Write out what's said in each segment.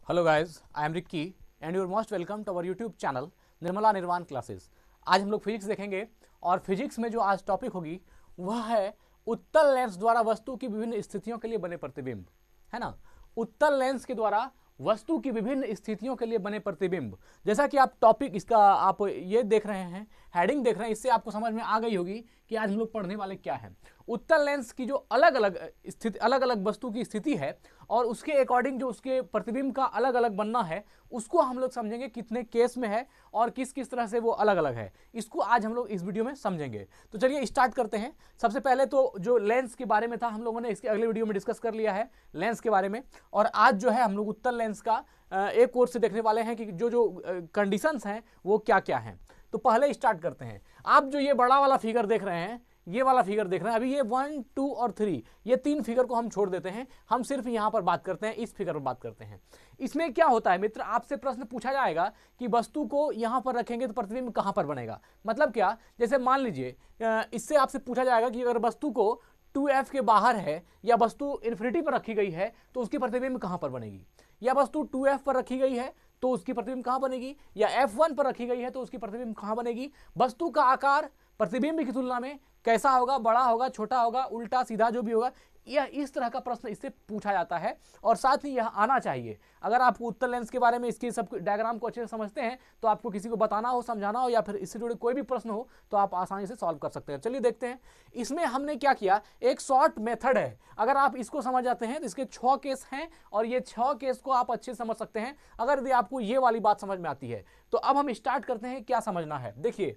Hello guys, I am Ricky and your most welcome to our YouTube channel Nirmala Nirvana classes. आज हम लोग physics देखेंगे और फिजिक्स में जो आज टॉपिक होगी वह है उत्तल लेंस द्वारा वस्तु की विभिन्न स्थितियों के लिए बने प्रतिबिंब, है ना। उत्तल लेंस के द्वारा वस्तु की विभिन्न स्थितियों के लिए बने प्रतिबिंब। जैसा कि आप टॉपिक इसका आप ये देख रहे हैं, हेडिंग देख रहे हैं, इससे आपको समझ में आ गई होगी कि आज हम लोग पढ़ने वाले क्या है। उत्तल लेंस की जो अलग अलग स्थिति, अलग अलग वस्तु की स्थिति है और उसके अकॉर्डिंग जो उसके प्रतिबिंब का अलग अलग बनना है, उसको हम लोग समझेंगे कितने केस में है और किस किस तरह से वो अलग अलग है, इसको आज हम लोग इस वीडियो में समझेंगे। तो चलिए स्टार्ट करते हैं। सबसे पहले तो जो लेंस के बारे में था हम लोगों ने इसके अगले वीडियो में डिस्कस कर लिया है लेंस के बारे में, और आज जो है हम लोग उत्तल लेंस का एक कोर्स से देखने वाले हैं कि जो जो कंडीशंस हैं वो क्या क्या हैं। तो पहले स्टार्ट करते हैं। आप जो ये बड़ा वाला फिगर देख रहे हैं, ये वाला फिगर देख रहे हैं, अभी ये 1, 2 और 3 ये 3 फिगर को हम छोड़ देते हैं, हम सिर्फ यहां पर बात करते हैं, इस फिगर पर बात करते हैं। इसमें क्या होता है मित्र, आपसे प्रश्न पूछा जाएगा कि वस्तु को यहां पर रखेंगे तो प्रतिबिंब कहां पर बनेगा। मतलब क्या, जैसे मान लीजिए इससे आपसे पूछा जाएगा कि अगर वस्तु को 2f के बाहर है या वस्तु इन्फिनिटी पर रखी गई है तो उसकी प्रतिबिंब कहां पर बनेगी, या वस्तु 2f पर रखी गई है तो उसकी प्रतिबिंब कहां बनेगी, या f1 पर रखी गई है तो उसकी प्रतिबिंब कहां बनेगी। वस्तु का आकार प्रतिबिंब की तुलना में कैसा होगा, बड़ा होगा, छोटा होगा, उल्टा सीधा जो भी होगा, यह इस तरह का प्रश्न इससे पूछा जाता है। और साथ ही यह आना चाहिए, अगर आप उत्तल लेंस के बारे में इसके सब डायग्राम को अच्छे से समझते हैं तो आपको किसी को बताना हो, समझाना हो, या फिर इससे जुड़े कोई भी प्रश्न हो तो आप आसानी से सॉल्व कर सकते हैं। चलिए देखते हैं। इसमें हमने क्या किया, एक शॉर्ट मेथड है, अगर आप इसको समझ जाते हैं तो इसके 6 केस हैं और ये 6 केस को आप अच्छे से समझ सकते हैं अगर यदि आपको ये वाली बात समझ में आती है। तो अब हम स्टार्ट करते हैं, क्या समझना है। देखिए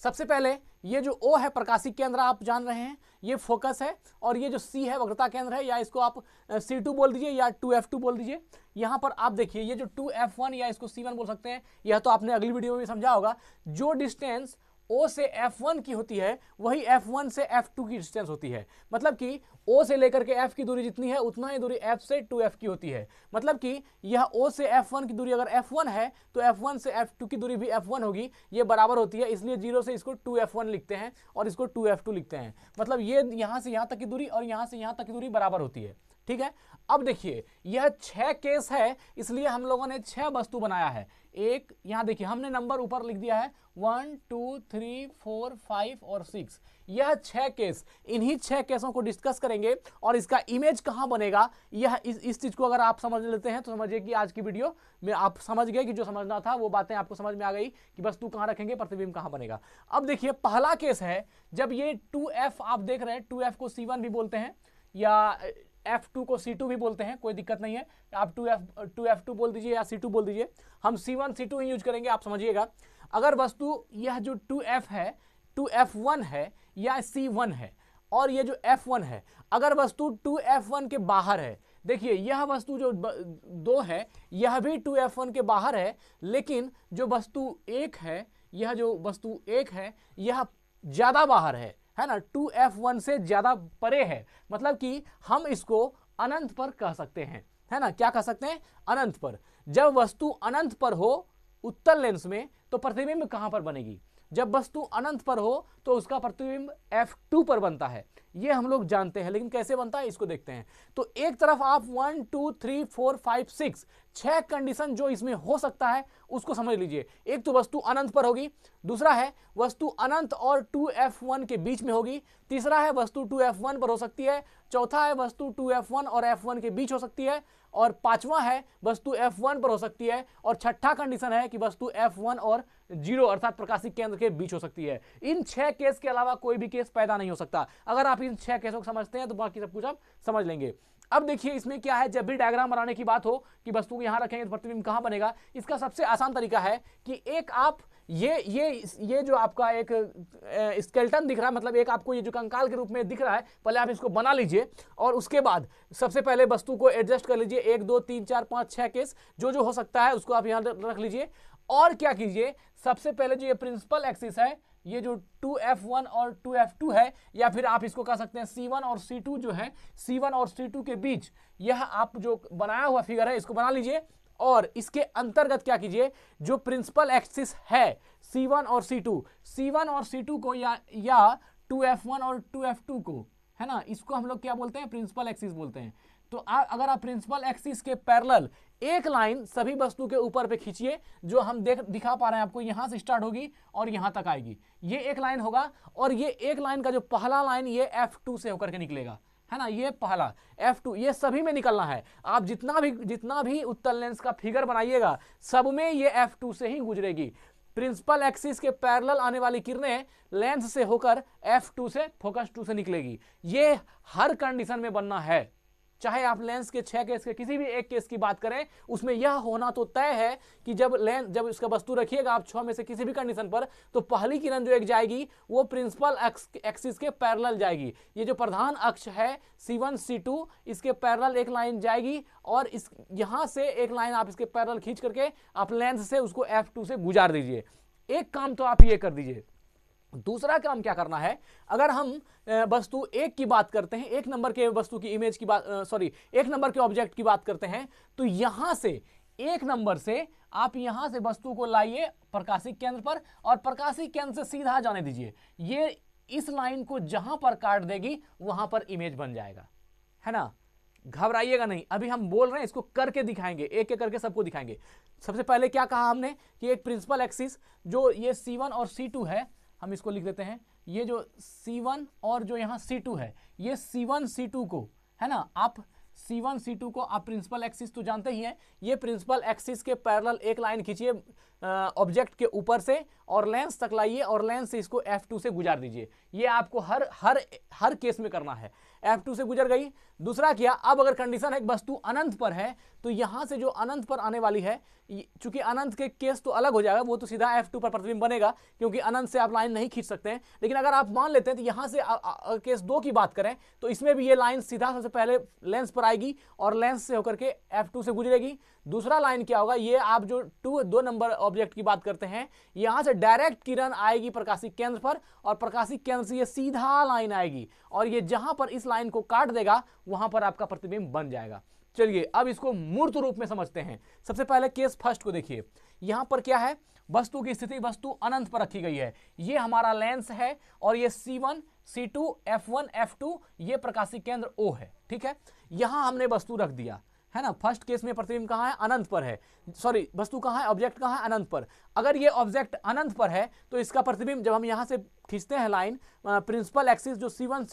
सबसे पहले ये जो O है प्रकाशिक केंद्र आप जान रहे हैं, ये फोकस है, और ये जो C है वक्रता केंद्र है, या इसको आप C2 बोल दीजिए या 2F2 बोल दीजिए। यहां पर आप देखिए ये जो 2F1 या इसको C1 बोल सकते हैं, यह तो आपने अगली वीडियो में भी समझा होगा। जो डिस्टेंस O से F1 की होती है वही F1 से F2 की डिस्टेंस होती है। मतलब कि O से लेकर के F की दूरी जितनी है उतना ही दूरी F से 2F की होती है। मतलब कि यह O से F1 की दूरी अगर F1 है तो F1 से F2 की दूरी भी F1 होगी, ये बराबर होती है। इसलिए 0 से इसको 2F1 लिखते हैं और इसको 2F2 लिखते हैं। मतलब ये यहां से यहां तक की दूरी और यहां से यहां तक की दूरी बराबर होती है। ठीक है, अब देखिए यह 6 केस है, इसलिए हम लोगों ने 6 वस्तु बनाया है। एक यहां देखिए हमने नंबर ऊपर लिख दिया है 1, 2, 3, 4, 5 और 6। यह 6 केस, इन्हीं 6 केसों को डिस्कस करेंगे और इसका इमेज कहां बनेगा, यह इस चीज को अगर आप समझ लेते हैं तो समझिए कि आज की वीडियो में आप समझ गए कि जो समझना था वो बातें आपको समझ में आ गई कि वस्तु कहां रखेंगे, प्रतिबिंब कहां बनेगा। अब देखिए पहला केस है जब ये 2F आप देख रहे हैं, 2F को C1 भी बोलते हैं या F2 को C2 भी बोलते हैं, कोई दिक्कत नहीं है। आप 2F2 बोल दीजिए या C2 बोल दीजिए, हम C1 C2 ही यूज करेंगे, आप समझिएगा। अगर वस्तु यह जो 2F है 2F1 है या C1 है, और ये जो F1 है, अगर वस्तु 2F1 के बाहर है, देखिए यह वस्तु जो 2 है यह भी 2F1 के बाहर है, लेकिन जो वस्तु 1 है, यह जो वस्तु 1 है यह ज्यादा बाहर है ना, 2F1 से ज्यादा परे है। मतलब कि हम इसको अनंत पर कह सकते हैं, है ना। क्या कह सकते हैं, अनंत पर। जब वस्तु अनंत पर हो उत्तल लेंस में तो प्रतिबिंब कहां पर बनेगी, जब वस्तु अनंत पर हो तो उसका प्रतिबिंब F2 पर बनता है। ये हम लोग जानते हैं, लेकिन कैसे बनता है इसको देखते हैं। तो एक तरफ आप 1, 2, 3, 4, 5, 6 कंडीशन जो इसमें हो सकता है उसको समझ लीजिए। एक तो वस्तु अनंत पर होगी, दूसरा है वस्तु अनंत और 2F1 के बीच में होगी, तीसरा है वस्तु 2F1 पर हो सकती है, चौथा है वस्तु 2F1 और F1 के बीच हो सकती है, और पांचवा है वस्तु F1 पर हो सकती है, और छठा कंडीशन है कि वस्तु F1 और 0 अर्थात प्रकाशिक केंद्र के बीच हो सकती है। इन 6 केस के अलावा कोई भी केस पैदा नहीं हो सकता। अगर आप इन 6 केसों को समझते हैं तो बाकी सब कुछ आप समझ लेंगे। अब देखिए इसमें क्या है, जब भी डायग्राम बनाने की बात हो कि वस्तु को यहां रखेंगे तो प्रतिबिंब कहां बनेगा, इसका सबसे आसान तरीका है कि एक आप ये जो आपका एक स्केलेटन दिख रहा है, मतलब एक आपको ये जो कंकाल के रूप में दिख रहा है, पहले आप इसको बना लीजिए और उसके बाद सबसे पहले वस्तु को एडजस्ट कर लीजिए। 1, 2, 3, 4, 5, 6 केस जो हो सकता है उसको आप यहां रख लीजिए। और क्या कीजिए, सबसे पहले जो ये प्रिंसिपल एक्सिस है, ये जो 2F1 और 2F2 है, या फिर आप इसको कह सकते हैं C1 और C2 जो है, C1 और C2 के बीच यह आप जो बनाया हुआ फिगर है इसको बना लीजिए। और इसके अंतर्गत क्या कीजिए, जो प्रिंसिपल एक्सिस है C1 और C2 को या 2F1 और 2F2 को, है ना, इसको हम लोग क्या बोलते हैं, प्रिंसिपल एक्सिस बोलते हैं। तो अगर आप प्रिंसिपल एक्सिस के पैरेलल एक लाइन सभी वस्तु के ऊपर पे खींचिए, जो हम दिखा पा रहे हैं आपको, यहां से स्टार्ट होगी और यहां तक आएगी, ये एक लाइन होगा। और ये एक लाइन का जो पहला लाइन ये F2 से होकर के निकलेगा, है ना, ये पहला F2, ये सभी में निकलना है। आप जितना भी उत्तल लेंस का फिगर बनाइएगा सब में ये F2 से ही गुजरेगी। प्रिंसिपल एक्सिस के पैरेलल आने वाली किरणें लेंस से होकर F2 से फोकस 2 से निकलेगी। ये हर कंडीशन में बनना है, चाहे आप लेंस के 6 केस के किसी भी एक केस की बात करें, उसमें यह होना तो तय है कि जब इसका वस्तु रखिएगा आप 6 में से किसी भी कंडीशन पर, तो पहली किरण जो एक जाएगी वो प्रिंसिपल एक्सिस के पैरेलल जाएगी। ये जो प्रधान अक्ष है C1 C2, इसके पैरेलल एक लाइन जाएगी और इस यहां से एक लाइन आप इसके पैरेलल खींच करके आप लेंस से उसको F2 से गुजार दीजिए। एक काम तो आप ये कर दीजिए। दूसरा काम क्या करना है, अगर हम वस्तु एक की बात करते हैं, एक नंबर के वस्तु की इमेज की बात, एक नंबर के ऑब्जेक्ट की बात करते हैं, तो यहां से एक नंबर से आप यहां से वस्तु को लाइए प्रकाशिक केंद्र पर और प्रकाशिक केंद्र से सीधा जाने दीजिए। ये इस लाइन को जहां पर काट देगी वहां पर इमेज बन जाएगा, है ना। घबराइएगा नहीं, अभी हम बोल रहे हैं, इसको करके दिखाएंगे, एक एक करके सबको दिखाएंगे। सबसे पहले क्या कहा हमने कि एक प्रिंसिपल एक्सिस जो ये C1 और C2 है, हम इसको लिख देते हैं, ये जो C1 और जो यहाँ C2 है, ये C1 C2 को, है ना, आप C1 C2 को आप प्रिंसिपल एक्सिस तो जानते ही हैं, ये प्रिंसिपल एक्सिस के पैरेलल एक लाइन खींचिए ऑब्जेक्ट के ऊपर से और लेंस तक लाइए और लेंस से इसको F2 से गुजार दीजिए। ये आपको हर केस में करना है। F2 से गुजर गई। दूसरा क्या, अब अगर कंडीशन है वस्तु अनंत पर है, तो यहां से जो अनंत पर आने वाली है, चूंकि अनंत के केस तो अलग हो जाएगा, वो तो सीधा F2 पर प्रतिबिंब बनेगा, क्योंकि अनंत से आप लाइन नहीं खींच सकते हैं। लेकिन अगर आप मान लेते हैं तो यहां से केस 2 की बात करें, तो इसमें भी ये लाइन सीधा सबसे पहले लेंस पर आएगी और लेंस से होकर के F2 से गुजरेगी। दूसरा लाइन क्या होगा, ये आप जो 2 नंबर ऑब्जेक्ट की बात करते हैं, यहां से डायरेक्ट किरण आएगी प्रकाशिक केंद्र पर और प्रकाशिक केंद्र से ये सीधा लाइन आएगी और ये जहां पर इस लाइन को काट देगा वहां पर आपका प्रतिबिंब बन जाएगा। चलिए अब इसको मूर्त रूप में समझते हैं। सबसे पहले केस फर्स्ट को देखिए, यहां पर क्या है, वस्तु की स्थिति वस्तु अनंत पर रखी गई है, ये हमारा लेंस है और ये C1 C2 F1 F2 ये प्रकाशिक केंद्र O है, ठीक है। यहां हमने वस्तु रख दिया, है ना। फर्स्ट केस में प्रतिबिंब कहां है, अनंत पर है, वस्तु कहां है, ऑब्जेक्ट कहां है, अनंत पर। अगर ये ऑब्जेक्ट अनंत पर है तो इसका प्रतिबिंब जब हम यहां से खींचते हैं लाइन, प्रिंसिपल एक्सिस जो C1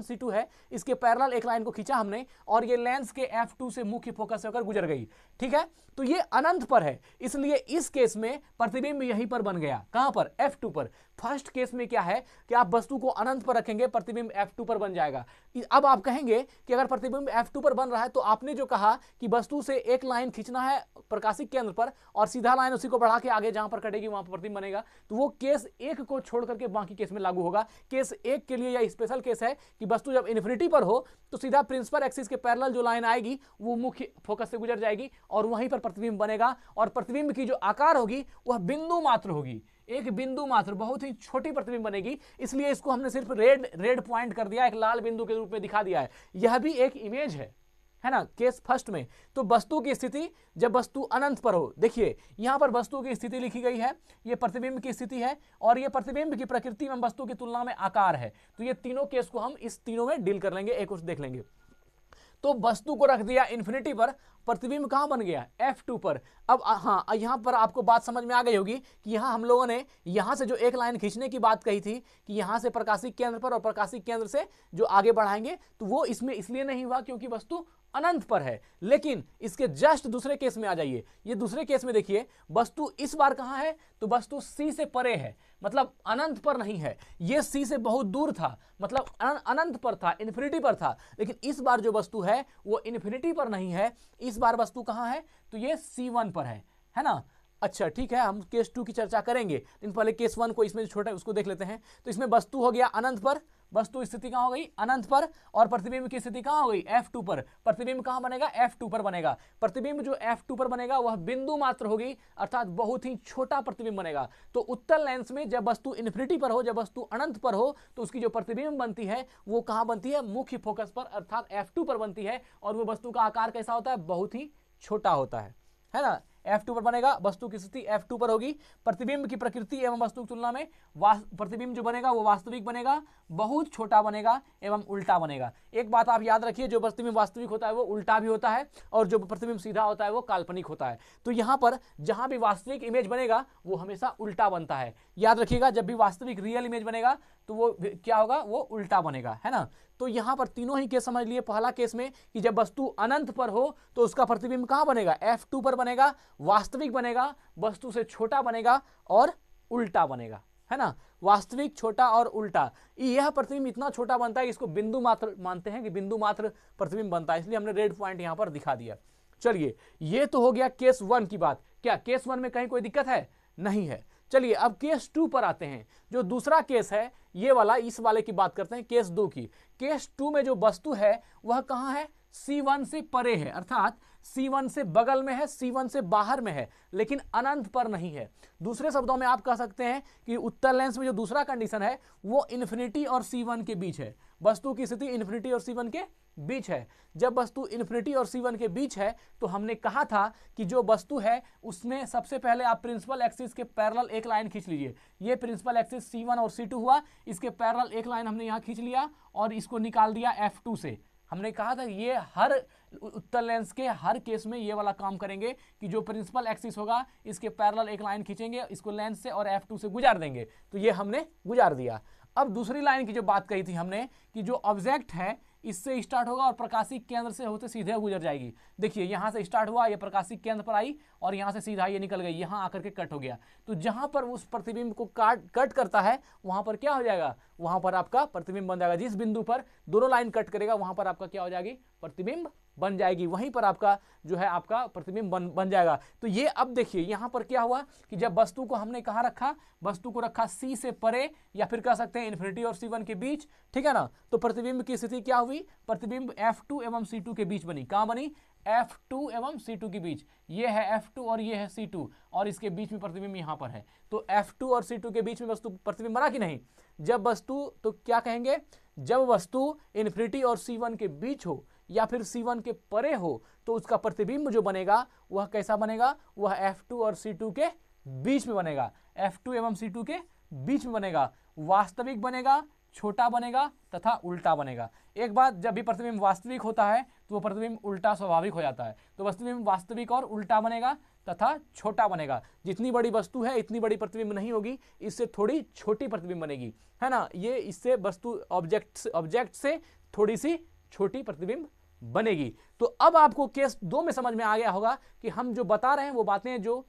C2 है, इसके पैरेलल एक लाइन को खींचा हमने और ये लेंस के F2 से मुख्य फोकस होकर गुजर गई, ठीक है। तो ये अनंत पर है, इसलिए इस केस में प्रतिबिंब यहीं पर बन गया, कहां पर, F2 पर। फर्स्ट केस में क्या है कि आप वस्तु को अनंत पर रखेंगे, प्रतिबिंब F2 पर बन जाएगा। अब आप कहेंगे कि अगर प्रतिबिंब F2 पर बन रहा है तो आपने जो कहा कि वस्तु से एक लाइन खींचना है प्रकाशिक केंद्र पर और सीधा लाइन उसी को बढ़ा के आगे जहां पर कटेगी वहां पर प्रतिबिंब बनेगा, तो वो केस 1 को छोड़ करके बाकी केस में लागू होगा। केस 1 के लिए यह स्पेशल केस है कि वस्तु जब इन्फिनिटी पर हो तो सीधा प्रिंसिपल एक्सिस के पैरेलल जो लाइन आएगी वो मुख्य फोकस से गुजर जाएगी और वहीं पर प्रतिबिंब बनेगा और प्रतिबिंब की जो आकार होगी वह बिंदु मात्र होगी, एक बिंदु मात्र, बहुत ही छोटी प्रतिबिंब बनेगी। इसलिए इसको हमने सिर्फ रेड पॉइंट कर दिया, एक लाल बिंदु के रूप में दिखा दिया है। यह भी एक इमेज है ना, केस फर्स्ट में। तो वस्तु की स्थिति जब वस्तु अनंत पर हो, देखिए यहां पर वस्तु की स्थिति लिखी गई है, ये प्रतिबिंब की स्थिति है और ये प्रतिबिंब की प्रकृति में वस्तु की तुलना में आकार है। तो ये तीनों केस को हम इस तीनों में डील कर लेंगे, एक और देख लेंगे। तो वस्तु को रख दिया इन्फिनिटी पर, प्रतिबिंब कहां बन गया, F2 पर। अब हाँ, यहां पर आपको बात समझ में आ गई होगी कि यहां हम लोगों ने यहां से जो एक लाइन खींचने की बात कही थी कि यहां से प्रकाशिक केंद्र पर और प्रकाशिक केंद्र से जो आगे बढ़ाएंगे, तो वो इसमें इसलिए नहीं हुआ क्योंकि वस्तु अनंत पर है। लेकिन इसके जस्ट दूसरे केस में आ जाइए, ये दूसरे केस में देखिए, वस्तु इस बार कहां है, तो वस्तु C से परे है, मतलब अनंत पर नहीं है, ये C से बहुत दूर था, मतलब अनंत पर था, इन्फिनिटी पर था। लेकिन इस बार जो वस्तु है वो इन्फिनिटी पर नहीं है, इस बार वस्तु कहां है, तो ये C1 पर है ना। अच्छा ठीक है, हम केस 2 की चर्चा करेंगे, लेकिन पहले केस 1 को, इसमें जो छोटा है उसको देख लेते हैं। तो इसमें वस्तु हो गया अनंत पर, वस्तु स्थिति कहां हो गई, अनंत पर, और प्रतिबिंब की स्थिति कहां हो गई, F2 पर। प्रतिबिंब कहां बनेगा, F2 पर बनेगा। प्रतिबिंब जो F2 पर बनेगा वह बिंदु मात्र होगी, अर्थात बहुत ही छोटा प्रतिबिंब बनेगा। तो उत्तल लेंस में जब वस्तु इन्फिनिटी पर हो, जब वस्तु अनंत पर हो, तो उसकी जो प्रतिबिंब बनती है वो कहां बनती है, मुख्य फोकस पर, अर्थात F2 पर बनती है। और वो वस्तु का आकार कैसा होता है, बहुत ही छोटा होता है ना। F2 पर बनेगा, वस्तु की स्थिति F2 पर होगी। प्रतिबिंब की प्रकृति एवं वस्तु की तुलना में प्रतिबिंब जो बनेगा वो वास्तविक बनेगा, बहुत छोटा बनेगा एवं उल्टा बनेगा। एक बात आप याद रखिए, जो प्रतिबिंब वास्तविक होता है वो उल्टा भी होता है और जो प्रतिबिंब सीधा होता है वो काल्पनिक होता है। तो यहाँ पर जहां भी वास्तविक इमेज बनेगा वो हमेशा उल्टा बनता है। याद रखिएगा, जब भी वास्तविक रियल इमेज बनेगा तो वो क्या होगा, वो उल्टा बनेगा, है ना। तो यहाँ पर तीनों ही केस समझ लिए। पहला केस में कि जब वस्तु अनंत पर हो तो उसका प्रतिबिंब कहाँ बनेगा, F2 पर बनेगा, वास्तविक बनेगा, वस्तु से छोटा बनेगा और उल्टा बनेगा, है ना। वास्तविक, छोटा और उल्टा। यह प्रतिबिंब इतना छोटा बनता है कि इसको बिंदु मात्र मानते हैं कि बिंदु मात्र प्रतिबिंब बनता है, इसलिए हमने रेड पॉइंट यहाँ पर दिखा दिया। चलिए, ये तो हो गया केस 1 की बात। क्या केस 1 में कहीं कोई दिक्कत है? नहीं है। चलिए अब केस 2 पर आते हैं। जो दूसरा केस है ये वाला, इस वाले की बात करते हैं, केस 2 की। केस 2 में जो वस्तु है वह कहां है, C1 से परे है, अर्थात C1 से बगल में है, C1 से बाहर में है, लेकिन अनंत पर नहीं है। दूसरे शब्दों में आप कह सकते हैं कि उत्तल लेंस में जो दूसरा कंडीशन है वो इन्फिनिटी और C1 के बीच है। वस्तु की स्थिति इन्फिनिटी और C1 के बीच है। जब वस्तु इन्फिनिटी और C1 के बीच है तो हमने कहा था कि जो वस्तु है उसमें सबसे पहले आप प्रिंसिपल एक्सिस के पैरेलल एक लाइन खींच लीजिए। ये प्रिंसिपल एक्सिस C1 और C2 हुआ, इसके पैरेलल एक लाइन हमने यहाँ खींच लिया और इसको निकाल दिया F2 से। हमने कहा था ये हर उत्तल लेंस के हर केस में ये वाला काम करेंगे कि जो प्रिंसिपल एक्सिस होगा इसके पैरेलल एक लाइन खींचेंगे इसको लेंस से और F2 से गुजार देंगे। तो ये हमने गुजार दिया। अब दूसरी लाइन की जो बात कही थी हमने कि जो ऑब्जेक्ट है इससे स्टार्ट होगा और प्रकाशिक केंद्र से होते सीधे गुजर जाएगी। देखिए यहाँ से स्टार्ट हुआ, ये प्रकाशिक केंद्र पर आई और यहाँ से सीधा ये निकल गई, यहाँ आकर के कट हो गया। तो जहाँ पर उस प्रतिबिंब को कट करता है वहाँ पर क्या हो जाएगा, वहाँ पर आपका प्रतिबिंब बन जाएगा। जिस बिंदु पर दोनों लाइन कट करेगा वहाँ पर आपका क्या हो जाएगी, प्रतिबिंब बन जाएगी। वहीं पर आपका जो है आपका प्रतिबिंब बन जाएगा। तो ये अब देखिए यहाँ पर क्या हुआ कि जब वस्तु को हमने कहाँ रखा, वस्तु को रखा C से परे या फिर कह सकते हैं इन्फिनिटी और C1 के बीच, ठीक है ना। तो प्रतिबिंब की स्थिति क्या हुई, प्रतिबिंब F2 एवं C2 के बीच बनी। कहाँ बनी, F2 एवं C2 के बीच। ये है F2 और ये है C2 और इसके बीच में प्रतिबिंब यहाँ पर है। तो F2 और C2 के बीच में वस्तु प्रतिबिंब बना कि नहीं। जब वस्तु, तो क्या कहेंगे, जब वस्तु इन्फिनिटी और C1 के बीच हो या फिर C1 के परे हो तो उसका प्रतिबिंब जो बनेगा वह कैसा बनेगा, वह F2 और C2 के बीच में बनेगा। F2 एवं C2 के बीच में बनेगा, वास्तविक बनेगा, छोटा बनेगा तथा उल्टा बनेगा। एक बात, जब भी प्रतिबिंब वास्तविक होता है तो वो प्रतिबिंब उल्टा स्वाभाविक हो जाता है। तो प्रतिबिंब वास्तविक और उल्टा बनेगा तथा छोटा बनेगा। जितनी बड़ी वस्तु है इतनी बड़ी प्रतिबिंब नहीं होगी, इससे थोड़ी छोटी प्रतिबिंब बनेगी, है ना। ये इससे वस्तु ऑब्जेक्ट से थोड़ी सी छोटी प्रतिबिंब बनेगी। तो अब आपको केस 2 में समझ में आ गया होगा कि हम जो बता रहे हैं वो बातें जो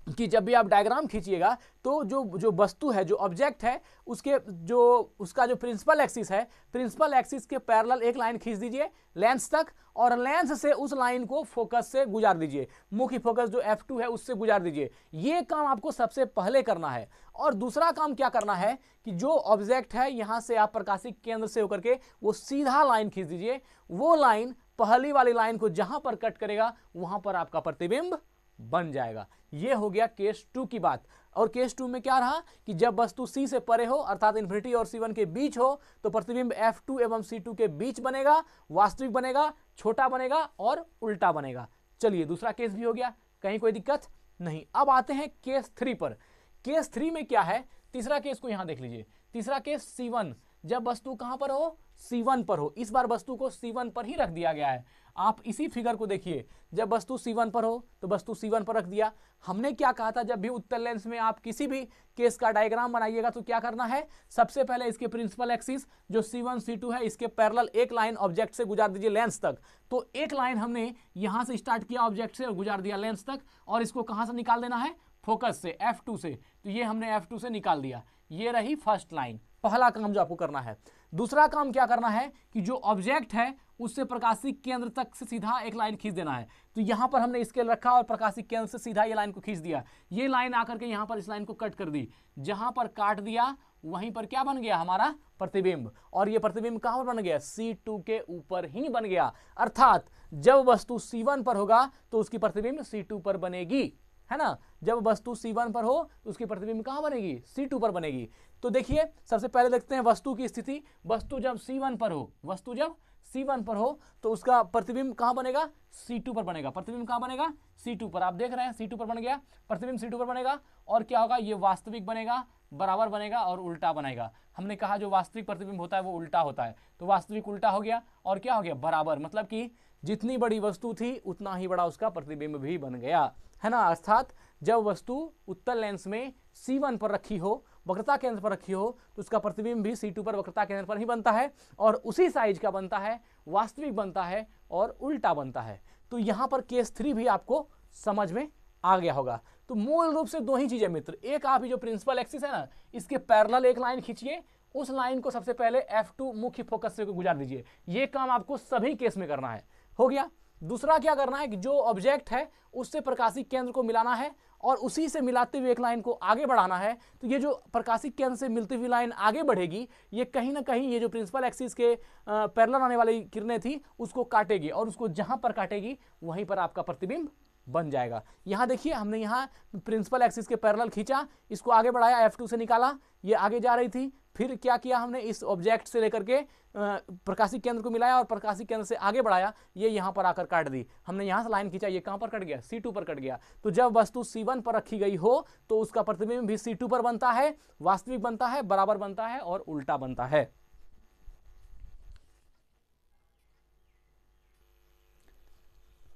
कि जब भी आप डायग्राम खींचिएगा तो जो वस्तु है, जो ऑब्जेक्ट है, उसका जो प्रिंसिपल एक्सिस है, प्रिंसिपल एक्सिस के पैरेलल एक लाइन खींच दीजिए लेंस तक और लेंस से उस लाइन को फोकस से गुजार दीजिए। मुख्य फोकस जो F2 है उससे गुजार दीजिए। ये काम आपको सबसे पहले करना है। और दूसरा काम क्या करना है कि जो ऑब्जेक्ट है यहां से आप प्रकाशिक केंद्र से होकर के वो सीधा लाइन खींच दीजिए। वो लाइन पहली वाली लाइन को जहां पर कट करेगा वहां पर आपका प्रतिबिंब बन जाएगा। ये हो गया केस 2 की बात। और केस 2 में क्या रहा कि जब वस्तु C से परे हो अर्थात इन्फिनिटी और C1 के बीच हो तो प्रतिबिंब F2 एवं C2 के बीच बनेगा, वास्तविक बनेगा, छोटा बनेगा और उल्टा बनेगा। चलिए दूसरा केस भी हो गया, कहीं कोई दिक्कत नहीं। अब आते हैं केस 3 पर। केस 3 में क्या है, तीसरा केस को यहां देख लीजिए। तीसरा केस C1, जब वस्तु कहां पर हो, C1 पर हो। इस बार वस्तु को C1 पर ही रख दिया गया है। आप इसी फिगर को देखिए, जब वस्तु C1 पर हो तो वस्तु C1 पर रख दिया। हमने क्या कहा था, जब भी उत्तल लेंस में आप किसी भी केस का डायग्राम बनाइएगा तो क्या करना है, सबसे पहले इसके प्रिंसिपल एक्सिस जो C1 C2 है इसके पैरेलल एक लाइन ऑब्जेक्ट से गुजार दीजिए लेंस तक। तो एक लाइन हमने यहां से स्टार्ट किया ऑब्जेक्ट से और गुजार दिया लेंस तक, और इसको कहां से निकाल देना है, फोकस से, F2 से। तो ये हमने F2 से निकाल दिया। ये रही फर्स्ट लाइन, पहला काम जो आपको करना है। दूसरा काम क्या करना है कि जो ऑब्जेक्ट है उससे प्रकाशिक केंद्र तक से सीधा एक लाइन खींच देना है। तो यहां पर हमने स्केल रखा और प्रकाशिक केंद्र से सीधा ये लाइन को खींच दिया। ये लाइन आकर के यहां पर इस लाइन को कट कर दी। जहां पर काट दिया वहीं पर क्या बन गया, हमारा प्रतिबिंब। और ये प्रतिबिंब कहां पर बन गया, C2 के ऊपर ही बन गया। अर्थात जब वस्तु C1 पर होगा तो उसकी प्रतिबिंब C2 पर बनेगी, है ना। जब वस्तु C1 पर हो तो उसकी प्रतिबिंब कहां बनेगी, C2 पर बनेगी। तो देखिए सबसे पहले देखते हैं वस्तु की स्थिति। वस्तु जब C1 पर हो, वस्तु जब C1 पर हो तो उसका प्रतिबिंब कहाँ बनेगा, C2 पर बनेगा। प्रतिबिंब कहाँ बनेगा, C2 पर। आप देख रहे हैं C2 पर बन गया, प्रतिबिंब C2 पर बनेगा और क्या होगा, ये वास्तविक बनेगा, बराबर बनेगा और उल्टा बनेगा। हमने कहा जो वास्तविक प्रतिबिंब होता है वो उल्टा होता है, तो वास्तविक उल्टा हो गया और क्या हो गया, बराबर। मतलब कि जितनी बड़ी वस्तु थी उतना ही बड़ा उसका प्रतिबिंब भी बन गया, है ना। अर्थात जब वस्तु उत्तल लेंस में C1 पर रखी हो, वक्रता केंद्र पर रखी हो, तो उसका प्रतिबिंब भी C2 पर वक्रता केंद्र पर ही बनता है और उसी साइज का बनता है, वास्तविक बनता है और उल्टा बनता है। तो यहां पर केस 3 भी आपको समझ में आ गया होगा। तो मूल रूप से दो ही चीजें मित्र, एक आप जो प्रिंसिपल एक्सिस है ना, इसके पैरेलल एक लाइन खींचिए, उस लाइन को सबसे पहले F2 मुख्य फोकस से गुजार दीजिए। ये काम आपको सभी केस में करना है, हो गया। दूसरा क्या करना है कि जो ऑब्जेक्ट है उससे प्रकाशिक केंद्र को मिलाना है और उसी से मिलाते हुए एक लाइन को आगे बढ़ाना है। तो ये जो प्रकाशिक केंद्र से मिलती हुई लाइन आगे बढ़ेगी, ये कहीं ना कहीं ये जो प्रिंसिपल एक्सिस के पैरेलल आने वाली किरणें थी उसको काटेगी और उसको जहां पर काटेगी वहीं पर आपका प्रतिबिंब बन जाएगा। यहां देखिए हमने यहाँ प्रिंसिपल एक्सिस के पैरेलल खींचा, इसको आगे बढ़ाया, F2 से निकाला, ये आगे जा रही थी। फिर क्या किया हमने, इस ऑब्जेक्ट से लेकर के प्रकाशिक केंद्र को मिलाया और प्रकाशिक केंद्र से आगे बढ़ाया, ये यहाँ पर आकर काट दी। हमने यहाँ से लाइन खींचा, ये कहाँ पर कट गया, C2 पर कट गया। तो जब वस्तु C1 पर रखी गई हो तो उसका प्रतिबिंब भी C2 पर बनता है, वास्तविक बनता है, बराबर बनता है और उल्टा बनता है।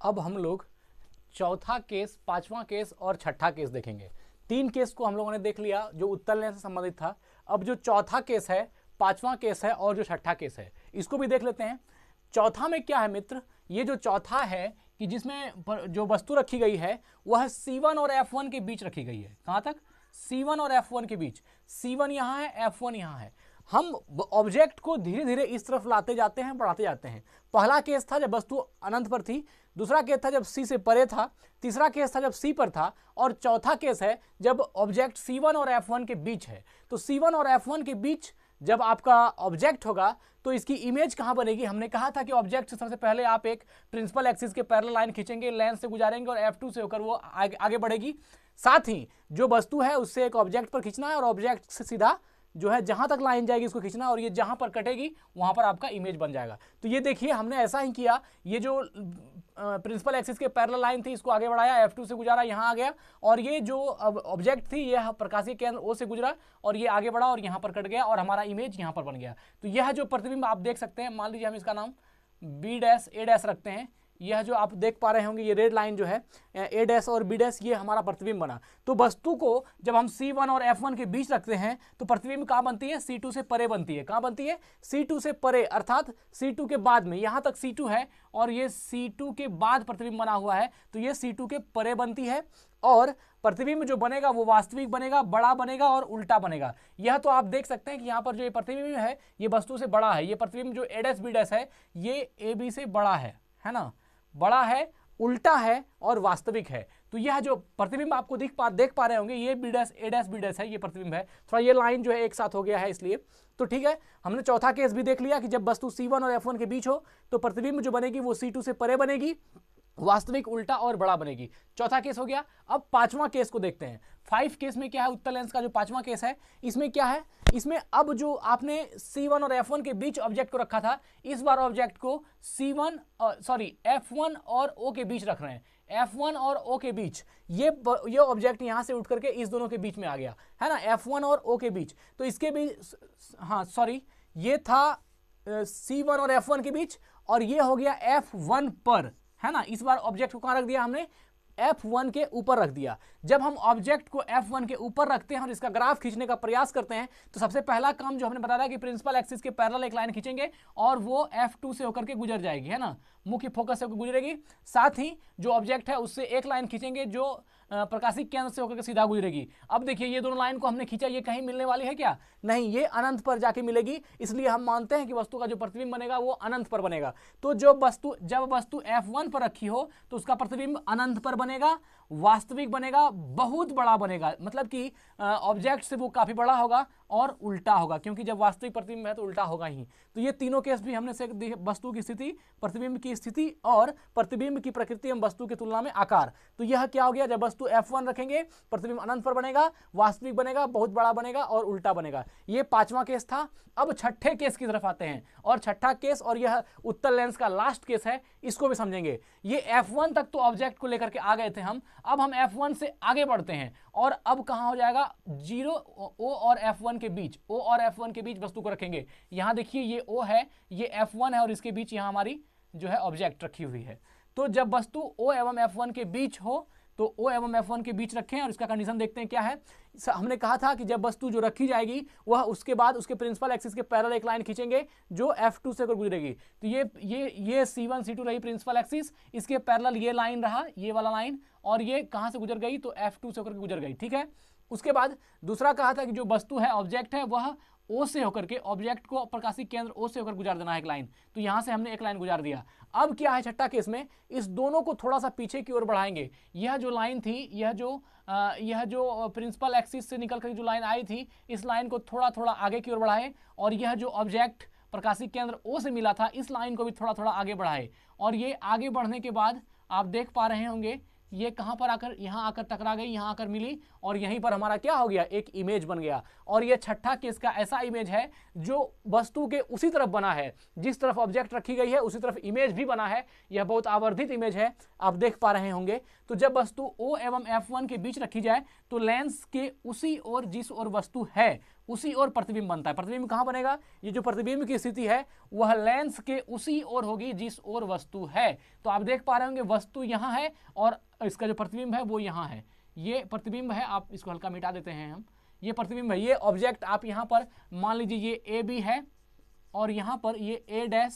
अब हम लोग चौथा केस, पांचवा केस और छठा केस देखेंगे। तीन केस को हम लोगों ने देख लिया जो उत्तल लेंस से संबंधित था। अब जो चौथा केस है, पांचवा केस है और जो छठा केस है, इसको भी देख लेते हैं। चौथा में क्या है मित्र, ये जो चौथा है कि जिसमें जो वस्तु रखी गई है वह C1 और F1 के बीच रखी गई है। कहां तक, C1 और F1 के बीच। C1 यहां है, F1 यहां है। हम ऑब्जेक्ट को धीरे धीरे इस तरफ लाते जाते हैं, बढ़ाते जाते हैं। पहला केस था जब वस्तु अनंत पर थी, दूसरा केस था जब C से परे था, तीसरा केस था जब C पर था और चौथा केस है जब ऑब्जेक्ट C1 और F1 के बीच है। तो C1 और F1 के बीच जब आपका ऑब्जेक्ट होगा तो इसकी इमेज कहां बनेगी, हमने कहा था कि ऑब्जेक्ट से सबसे पहले आप एक प्रिंसिपल एक्सिस के पैरेलल लाइन खींचेंगे, लेंस से गुजारेंगे और F2 से होकर वो आगे बढ़ेगी। साथ ही जो वस्तु है उससे एक ऑब्जेक्ट पर खींचना है और ऑब्जेक्ट से सीधा जो है जहां तक लाइन जाएगी उसको खींचना और ये जहां पर कटेगी वहां पर आपका इमेज बन जाएगा। तो ये देखिए हमने ऐसा ही किया, ये जो प्रिंसिपल एक्सिस के पैरेलल लाइन थी इसको आगे बढ़ाया, F2 से गुजारा, यहां आ गया और ये जो ऑब्जेक्ट थी ये प्रकाशीय केंद्र O से गुजरा और ये आगे बढ़ा और यहां पर कट गया और हमारा इमेज यहां पर बन गया। तो यह जो प्रतिबिंब आप देख सकते हैं, मान लीजिए हम इसका नाम B' रखते हैं। यह जो आप देख पा रहे होंगे ये रेड लाइन जो है A' और B', ये हमारा प्रतिबिंब बना। तो वस्तु को जब हम C1 और F1 के बीच रखते हैं तो प्रतिबिंब कहां बनती है, C2 से परे बनती है। कहां बनती है, C2 से परे, अर्थात C2 के बाद में। यहां तक C2 है और ये C2 के बाद प्रतिबिंब बना हुआ है, तो ये C2 के परे बनती है और प्रतिबिंब जो बनेगा वो वास्तविक बनेगा, बड़ा बनेगा और उल्टा बनेगा। यह तो आप देख सकते हैं कि यहाँ पर जो ये प्रतिबिंब है ये वस्तु से बड़ा है। ये प्रतिबिंब जो A' है ये AB से बड़ा है ना, बड़ा है, उल्टा है और वास्तविक है। तो यह जो प्रतिबिंब आपको देख पा रहे होंगे ये A' है, ये प्रतिबिंब है। थोड़ा ये लाइन जो है एक साथ हो गया है इसलिए। तो ठीक है, हमने चौथा केस भी देख लिया कि जब वस्तु C1 और F1 के बीच हो तो प्रतिबिंब जो बनेगी वो C2 से परे बनेगी, वास्तविक, उल्टा और बड़ा बनेगी। चौथा केस हो गया। अब पांचवा केस को देखते हैं। 5 केस में क्या है, उत्तल लेंस का जो पांचवा केस है इसमें क्या है, इसमें अब जो आपने C1 और F1 के बीच ऑब्जेक्ट को रखा था, इस बार ऑब्जेक्ट को F1 और O के बीच रख रहे हैं। F1 और O के बीच ये ऑब्जेक्ट यहां से उठ करके इस दोनों के बीच में आ गया है ना, F1 और O के बीच। तो इसके बीच, ये था C1 और F1 के बीच और ये हो गया F1 पर, है ना। इस बार ऑब्जेक्ट को कहां रख दिया हमने, F1 के ऊपर रख दिया। जब हम ऑब्जेक्ट को F1 के ऊपर रखते हैं और इसका ग्राफ खींचने का प्रयास करते हैं तो सबसे पहला काम जो हमने बताया कि प्रिंसिपल एक्सिस के पैरेलल एक लाइन खींचेंगे और वो F2 से होकर के गुजर जाएगी, है ना, मुख्य फोकस से होकर गुजरेगी। साथ ही जो ऑब्जेक्ट है उससे एक लाइन खींचेंगे जो प्रकाशिक केंद्र से होकर के सीधा गुजरेगी। अब देखिए ये दोनों लाइन को हमने खींचा, ये कहीं मिलने वाली है क्या, नहीं, ये अनंत पर जाके मिलेगी। इसलिए हम मानते हैं कि वस्तु का जो प्रतिबिंब बनेगा वो अनंत पर बनेगा। तो जब वस्तु F1 पर रखी हो तो उसका प्रतिबिंब अनंत पर बनेगा, वास्तविक बनेगा, बहुत बड़ा बनेगा, मतलब कि ऑब्जेक्ट से वो काफी बड़ा होगा और उल्टा होगा, क्योंकि जब वास्तविक प्रतिबिंब है तो उल्टा होगा ही। तो ये तीनों केस भी हमने से वस्तु की स्थिति, प्रतिबिंब की स्थिति और प्रतिबिंब की प्रकृति एवं वस्तु की तुलना में आकार। तो यह क्या हो गया, जब वस्तु F1 रखेंगे प्रतिबिंब अनंत पर बनेगा, वास्तविक बनेगा, बहुत बड़ा बनेगा और उल्टा बनेगा। ये पांचवा केस था। अब छठे केस की तरफ आते हैं, और छठा केस और यह उत्तल लेंस का लास्ट केस है, इसको भी समझेंगे। ये F1 तक तो ऑब्जेक्ट को लेकर के आ गए थे हम, अब हम F1 से आगे बढ़ते हैं और अब कहां हो जाएगा, 0 O और F1 के बीच, O और F1 के बीच वस्तु को रखेंगे। यहां देखिए ये O है, ये F1 है और इसके बीच यहां हमारी जो है ऑब्जेक्ट रखी हुई है। तो जब वस्तु O एवं F1 के बीच हो तो O एवं F1 के बीच रखें, और इसका कंडीशन देखते हैं क्या है। हमने कहा था कि जब वस्तु जो रखी जाएगी वह उसके बाद उसके प्रिंसिपल एक्सिस के पैरेलल एक लाइन खींचेंगे जो F2 से होकर गुजरेगी। तो ये C1 C2 रही प्रिंसिपल एक्सिस, इसके पैरेलल ये लाइन रहा, ये वाला लाइन, और ये कहां से गुजर गई, तो F2 से होकर गुजर गई। ठीक है। उसके बाद दूसरा कहा था कि जो वस्तु है, ऑब्जेक्ट है, वह O से होकर के, ऑब्जेक्ट को प्रकाशिक केंद्र O से होकर गुजार देना है एक लाइन। तो यहां से हमने एक लाइन गुजार दिया। अब क्या है छठा केस में, इस दोनों को थोड़ा सा पीछे की ओर बढ़ाएंगे। यह जो लाइन थी, यह जो प्रिंसिपल एक्सिस से निकल कर जो लाइन आई थी, इस लाइन को थोड़ा थोड़ा आगे की ओर बढ़ाए, और यह जो ऑब्जेक्ट प्रकाशिक केंद्र O से मिला था, इस लाइन को भी थोड़ा थोड़ा आगे बढ़ाए। और ये आगे बढ़ने के बाद आप देख पा रहे होंगे ये कहां पर आकर, यहां आकर टकरा गई, यहां आकर मिली, और यहीं पर हमारा क्या हो गया, एक इमेज बन गया। और ये छठा केस का ऐसा इमेज है जो वस्तु के उसी तरफ बना है, जिस तरफ ऑब्जेक्ट रखी गई है उसी तरफ इमेज भी बना है। यह बहुत आवर्धित इमेज है, आप देख पा रहे होंगे। तो जब वस्तु O एवं F1 के बीच रखी जाए तो लेंस के उसी ओर, जिस ओर वस्तु है उसी ओर प्रतिबिंब बनता है। प्रतिबिंब कहां बनेगा, ये जो प्रतिबिंब की स्थिति है वह लेंस के उसी ओर होगी जिस ओर वस्तु है। तो आप देख पा रहे होंगे वस्तु यहां है और इसका जो प्रतिबिंब है वो यहां है। ये प्रतिबिंब है, आप इसको हल्का मिटा देते हैं हम, ये प्रतिबिंब है। ये ऑब्जेक्ट आप यहां पर मान लीजिए ये AB है और यहां पर ये A'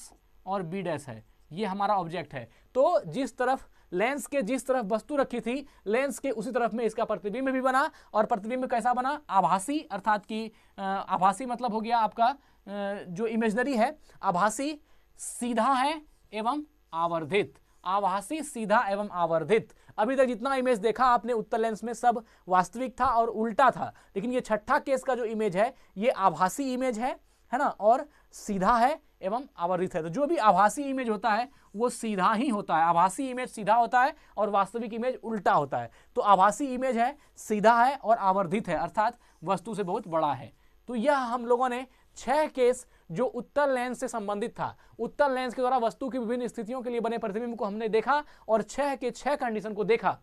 और B' है, ये हमारा ऑब्जेक्ट है। तो जिस तरफ लेंस के जिस तरफ वस्तु रखी थी, लेंस के उसी तरफ में इसका प्रतिबिंब भी बना। और प्रतिबिंब कैसा बना, आभासी, अर्थात कि आभासी मतलब हो गया आपका जो इमेजनरी है, आभासी, सीधा है एवं आवर्धित। आभासी, सीधा एवं आवर्धित। अभी तक जितना इमेज देखा आपने उत्तल लेंस में सब वास्तविक था और उल्टा था, लेकिन ये छठा केस का जो इमेज है ये आभासी इमेज है ना, और सीधा है एवं आवर्धित है। तो जो भी आभासी इमेज होता है वो सीधा ही होता है, आभासी इमेज सीधा होता है और वास्तविक इमेज उल्टा होता है। तो आभासी इमेज है, सीधा है और आवर्धित है, अर्थात वस्तु से बहुत बड़ा है। तो यह हम लोगों ने 6 केस जो उत्तल लेंस से संबंधित था, उत्तल लेंस के द्वारा वस्तु की विभिन्न स्थितियों के लिए बने प्रतिबिंब को हमने देखा और 6 के 6 कंडीशन को देखा।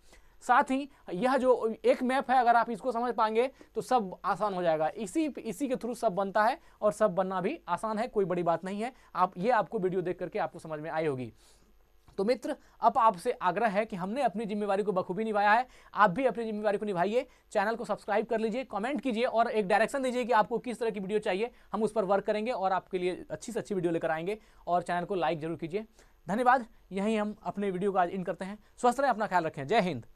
साथ ही यह जो एक मैप है, अगर आप इसको समझ पाएंगे तो सब आसान हो जाएगा। इसी के थ्रू सब बनता है और सब बनना भी आसान है, कोई बड़ी बात नहीं है। आपको वीडियो देख करके आपको समझ में आई होगी। तो मित्र, अब आपसे आग्रह है कि हमने अपनी जिम्मेवारी को बखूबी निभाया है, आप भी अपनी जिम्मेवारी को निभाइए। चैनल को सब्सक्राइब कर लीजिए, कमेंट कीजिए और एक डायरेक्शन दीजिए कि आपको किस तरह की वीडियो चाहिए। हम उस पर वर्क करेंगे और आपके लिए अच्छी से अच्छी वीडियो लेकर आएंगे। और चैनल को लाइक जरूर कीजिए। धन्यवाद। यहीं हम अपने वीडियो का आज इन करते हैं। स्वस्थ रहें, अपना ख्याल रखें। जय हिंद।